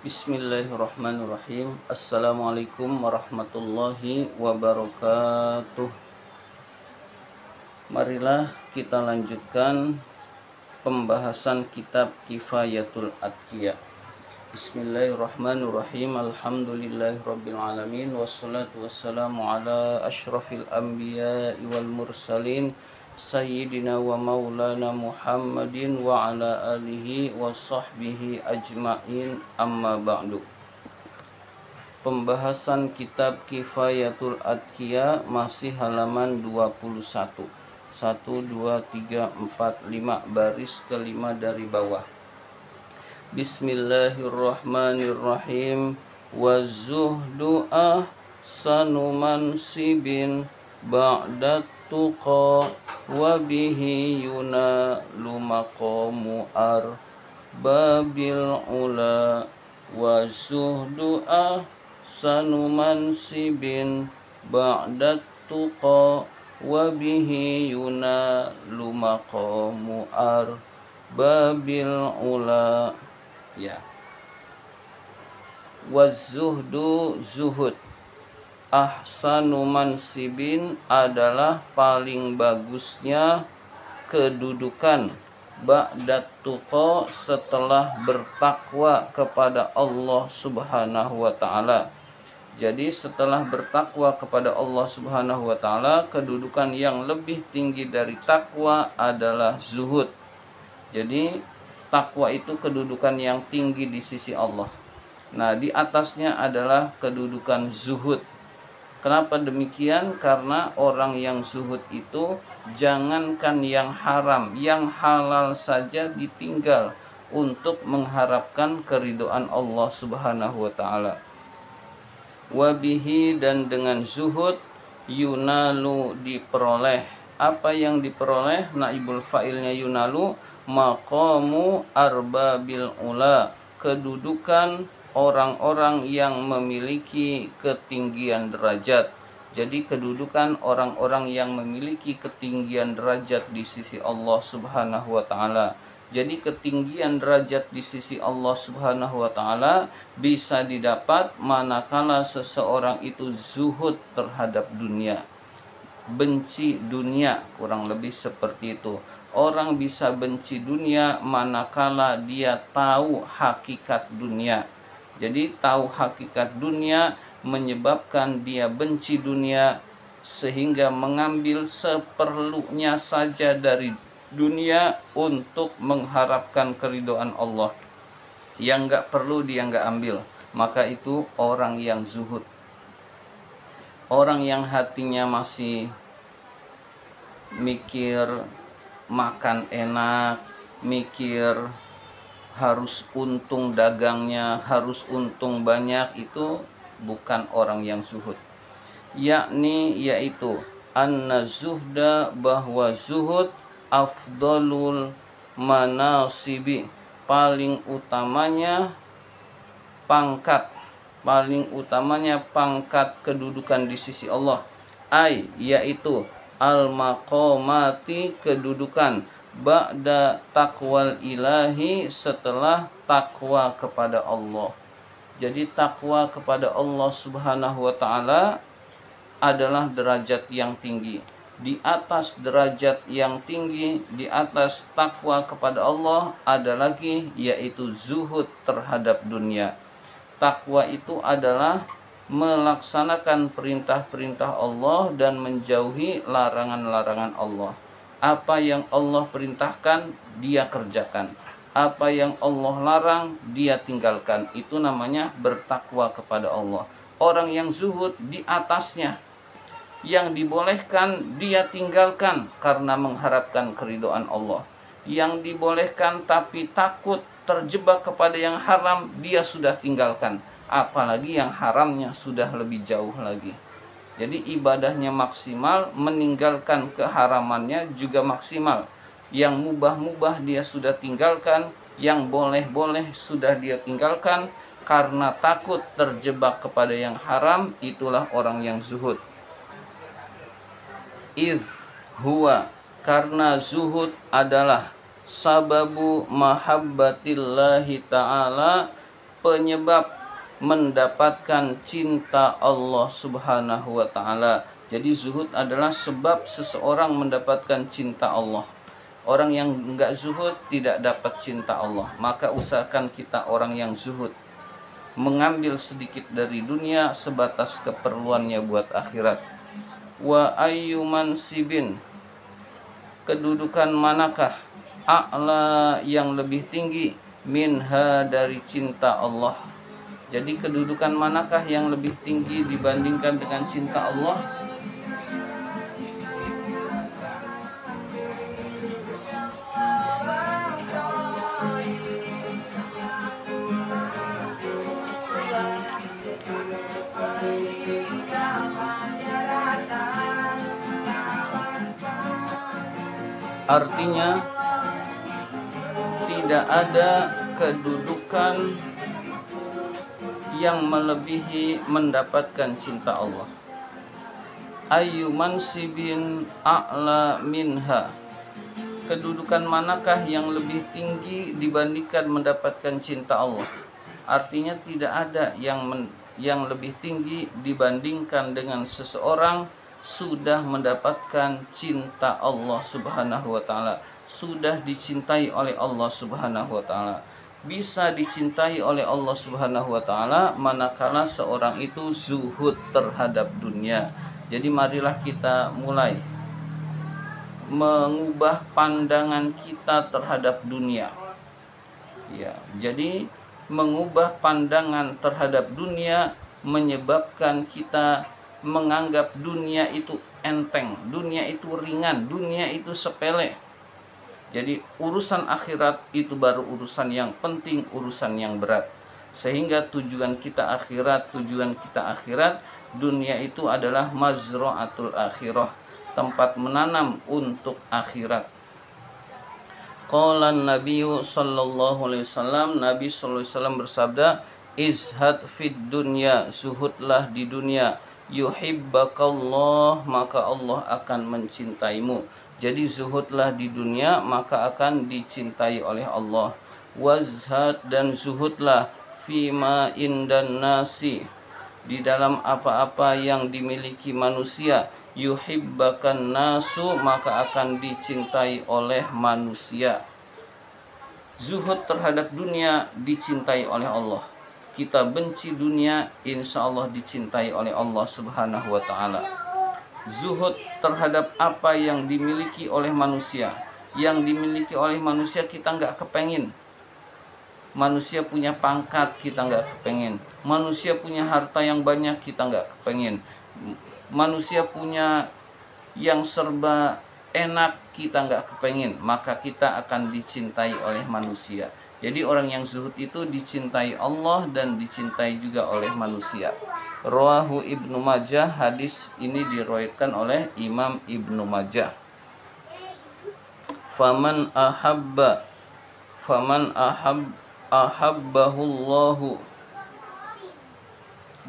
Bismillahirrahmanirrahim. Assalamualaikum warahmatullahi wabarakatuh. Marilah kita lanjutkan pembahasan kitab Kifayatul Atqiya. Bismillahirrahmanirrahim. Alhamdulillahirabbil alamin wassalatu wassalamu ala asyrafil anbiya'i wal mursalin Sayyidina wa maulana Muhammadin wa ala alihi wa sahbihi ajma'in, amma ba'du. Pembahasan kitab Kifayatul Atqiya masih halaman 21. 1, 2, 3, 4, 5, baris kelima dari bawah. Bismillahirrahmanirrahim. Wa zuhdu ahsanu mansibin ba'dat tuqa wa bihi yunalu maqamu arbabil ula. Wa zuhdu ahsanu mansibin ba'dat tuqa wa bihi yunalu maqamu arbabil ula. Ya. Wa zuhdu, zuhud, ahsanu mansibin adalah paling bagusnya kedudukan, ba'dat tuqa setelah bertakwa kepada Allah Subhanahu wa taala. Jadi setelah bertakwa kepada Allah Subhanahu wa taala, kedudukan yang lebih tinggi dari takwa adalah zuhud. Jadi takwa itu kedudukan yang tinggi di sisi Allah. Nah, di atasnya adalah kedudukan zuhud. Kenapa demikian? Karena orang yang zuhud itu jangankan yang haram, yang halal saja ditinggal untuk mengharapkan keridhaan Allah Subhanahu wa taala. Wabihi, dan dengan zuhud, yunalu, diperoleh. Apa yang diperoleh? Naibul fa'ilnya yunalu, maqamu arbabil ula, kedudukan orang-orang yang memiliki ketinggian derajat. Jadi kedudukan orang-orang yang memiliki ketinggian derajat di sisi Allah Subhanahu wa taala. Jadi ketinggian derajat di sisi Allah Subhanahu wa taala bisa didapat manakala seseorang itu zuhud terhadap dunia. Benci dunia, kurang lebih seperti itu. Orang bisa benci dunia manakala dia tahu hakikat dunia. Jadi tahu hakikat dunia menyebabkan dia benci dunia, sehingga mengambil seperlunya saja dari dunia untuk mengharapkan keridhaan Allah. Yang enggak perlu dia enggak ambil. Maka itu orang yang zuhud. Orang yang hatinya masih mikir makan enak, mikir harus untung dagangnya, harus untung banyak, itu bukan orang yang zuhud. Yaitu anna zuhda, bahwa zuhud afdalul manasibi, paling utamanya pangkat kedudukan di sisi Allah. Yaitu al maqamati, kedudukan, ba'da taqwal ilahi, setelah takwa kepada Allah. Jadi takwa kepada Allah Subhanahu wa taala adalah derajat yang tinggi. Di atas derajat yang tinggi, di atas takwa kepada Allah, ada lagi, yaitu zuhud terhadap dunia. Takwa itu adalah melaksanakan perintah-perintah Allah dan menjauhi larangan-larangan Allah. Apa yang Allah perintahkan, dia kerjakan. Apa yang Allah larang, dia tinggalkan. Itu namanya bertakwa kepada Allah. Orang yang zuhud di atasnya, yang dibolehkan dia tinggalkan karena mengharapkan keridhaan Allah. Yang dibolehkan tapi takut terjebak kepada yang haram, dia sudah tinggalkan. Apalagi yang haramnya sudah lebih jauh lagi. Jadi ibadahnya maksimal, meninggalkan keharamannya juga maksimal. Yang mubah-mubah dia sudah tinggalkan, yang boleh-boleh sudah dia tinggalkan, karena takut terjebak kepada yang haram. Itulah orang yang zuhud. Huwa, karena zuhud adalah sababu mahabbatillahi ta'ala, penyebab mendapatkan cinta Allah Subhanahu wa taala. Jadi zuhud adalah sebab seseorang mendapatkan cinta Allah. Orang yang enggak zuhud tidak dapat cinta Allah. Maka usahakan kita orang yang zuhud, mengambil sedikit dari dunia sebatas keperluannya buat akhirat. Wa ayyuman sibin, kedudukan manakah a'la yang lebih tinggi minha dari cinta Allah. Jadi kedudukan manakah yang lebih tinggi dibandingkan dengan cinta Allah? Artinya tidak ada kedudukan yang melebihi mendapatkan cinta Allah. Ayyu mansibin a'la minha, kedudukan manakah yang lebih tinggi dibandingkan mendapatkan cinta Allah. Artinya tidak ada yang lebih tinggi dibandingkan dengan seseorang sudah mendapatkan cinta Allah Subhanahu wa taala, sudah dicintai oleh Allah Subhanahu wa taala. Bisa dicintai oleh Allah Subhanahu wa taala manakala seorang itu zuhud terhadap dunia. Jadi marilah kita mulai mengubah pandangan kita terhadap dunia. Ya, jadi mengubah pandangan terhadap dunia menyebabkan kita menganggap dunia itu enteng, dunia itu ringan, dunia itu sepele. Jadi urusan akhirat itu baru urusan yang penting, urusan yang berat. Sehingga tujuan kita akhirat, dunia itu adalah mazra'atul akhirah, tempat menanam untuk akhirat. Qala Nabiyyu sallallahu alaihi wasallam, Nabi sallallahu alaihi wasallam bersabda, izhad fid dunya, zuhudlah di dunia, yuhibbakallah, maka Allah akan mencintaimu. Jadi zuhudlah di dunia maka akan dicintai oleh Allah. Wazhad, dan zuhudlah fima indan nasi, di dalam apa-apa yang dimiliki manusia. Yuhibbakan nasu, maka akan dicintai oleh manusia. Zuhud terhadap dunia dicintai oleh Allah. Kita benci dunia, insya Allah dicintai oleh Allah Subhanahu wa ta'ala. Zuhud terhadap apa yang dimiliki oleh manusia. Yang dimiliki oleh manusia kita nggak kepengin. Manusia punya pangkat, kita nggak kepengin. Manusia punya harta yang banyak, kita nggak kepengin. Manusia punya yang serba enak, kita nggak kepengin. Maka kita akan dicintai oleh manusia. Jadi orang yang zuhud itu dicintai Allah dan dicintai juga oleh manusia. Rawahu Ibnu Majah, hadis ini diriwayatkan oleh Imam Ibnu Majah. Faman ahabbahullahu,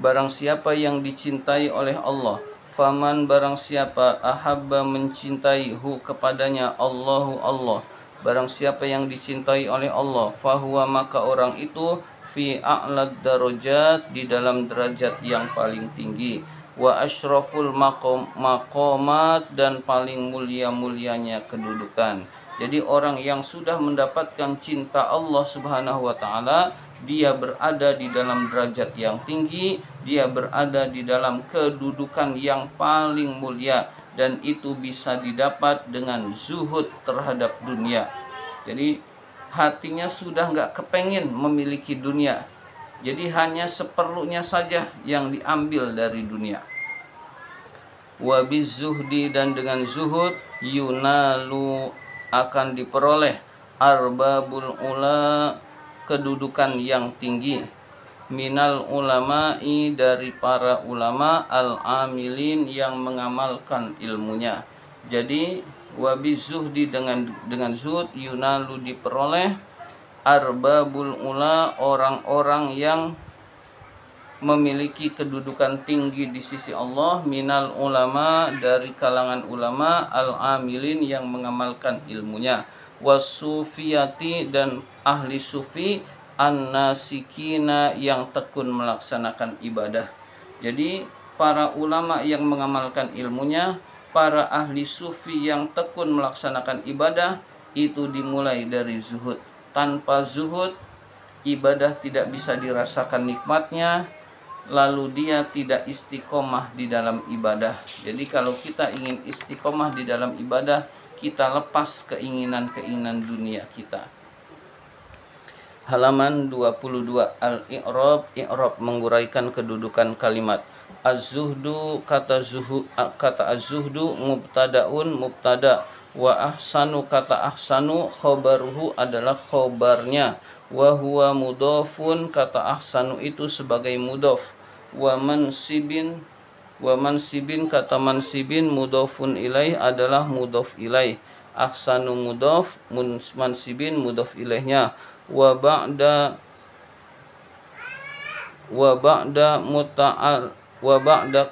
barang siapa yang dicintai oleh Allah. Faman, barang siapa ahabba mencintai hu kepadanya Allahu Allah, barang siapa yang dicintai oleh Allah, fahuwa, maka orang itu fi a'lad darajat, di dalam derajat yang paling tinggi, wa asyraful maqamat, dan paling mulia-mulianya kedudukan. Jadi orang yang sudah mendapatkan cinta Allah Subhanahu wa taala, dia berada di dalam derajat yang tinggi, dia berada di dalam kedudukan yang paling mulia, dan itu bisa didapat dengan zuhud terhadap dunia. Jadi hatinya sudah nggak kepengin memiliki dunia. Jadi hanya seperlunya saja yang diambil dari dunia. Wa bizuhdi, dan dengan zuhud, yunalu, akan diperoleh arbabul ula, kedudukan yang tinggi, minal ulama'i, dari para ulama, al-amilin, yang mengamalkan ilmunya. Jadi wabi zuhdi, dengan zuhud, yunalu, diperoleh arbabul ula, orang-orang yang memiliki kedudukan tinggi di sisi Allah, minal ulama, dari kalangan ulama, al-amilin, yang mengamalkan ilmunya, wasufiyati, dan ahli sufi, an-nasikina yang tekun melaksanakan ibadah. Jadi para ulama yang mengamalkan ilmunya, para ahli sufi yang tekun melaksanakan ibadah, itu dimulai dari zuhud. Tanpa zuhud, ibadah tidak bisa dirasakan nikmatnya, lalu dia tidak istiqomah di dalam ibadah. Jadi kalau kita ingin istiqomah di dalam ibadah, kita lepas keinginan-keinginan dunia kita. Halaman 22, al-i'rab. I'rab menguraikan kedudukan kalimat. Az-zuhdu, kata az-zuhdu mubtadaun, mubtada. Wa ahsanu, kata ahsanu khobaruhu adalah khobarnya. Wa huwa mudhafun, kata ahsanu itu sebagai mudhaf. Wa mansibin, kata mansibin mudhafun ilaih adalah mudhaf ilaih. Ahsanu mudhaf, mansibin mudhaf ilaihnya. Wa ba'da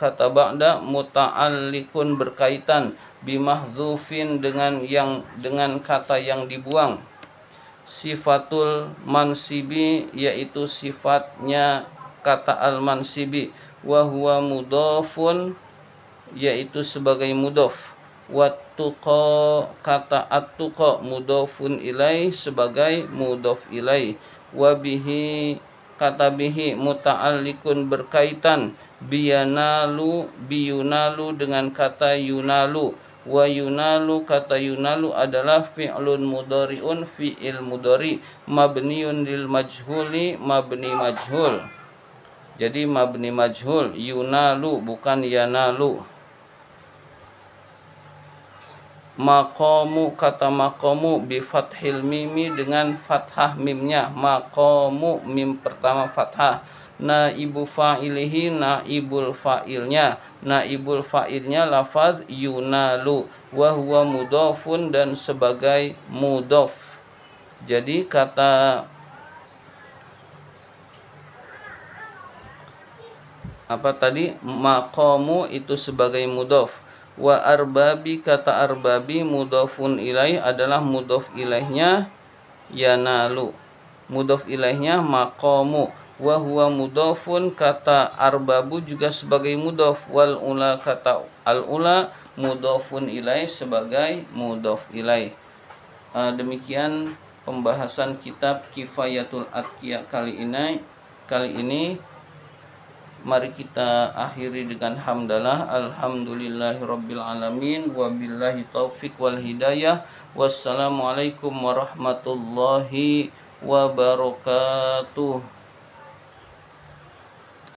kata ba'da muta'alliqun berkaitan, bimahdhufin dengan kata yang dibuang. Sifatul mansibi yaitu sifatnya kata al-mansibi. Wa huwa mudhafun yaitu sebagai mudhaf. Wattuqa, kata at-tuqa mudhafun ilaih sebagai mudhaf ilaih. Wa bihi, kata bihi muta'alliqun berkaitan, biyanalu, biyunalu dengan kata yunalu. Wa yunalu, kata yunalu adalah fi'lun mudhari'un, fi'il mudhari, mabniun lil majhuli, mabni majhul. Jadi mabni majhul, yunalu bukan yanalu. Maqamu, kata maqamu bi fathil mimi dengan fathah mimnya. Maqamu, mim pertama fathah. Naibu fa'ilihi, naibul fa'ilnya. Naibul fa'ilnya lafaz yunalu. Wa huwa mudhafun dan sebagai mudhaf. Jadi kata apa tadi? Maqamu itu sebagai mudhaf. Wa arbabi, kata arbabi mudhafun ilaih adalah mudhaf ilaihnya yanalu. Mudhaf ilaihnya maqamu. Wa huwa mudhafun, kata arbabu juga sebagai mudhaf. Wal ula, kata al ula mudhafun ilaih sebagai mudhaf ilaih. Demikian pembahasan kitab Kifayatul Atqiya kali ini. Mari kita akhiri dengan hamdalah. Alhamdulillahirabbil alamin, wabillahi taufik wal hidayah. Wassalamualaikum warahmatullahi wabarakatuh.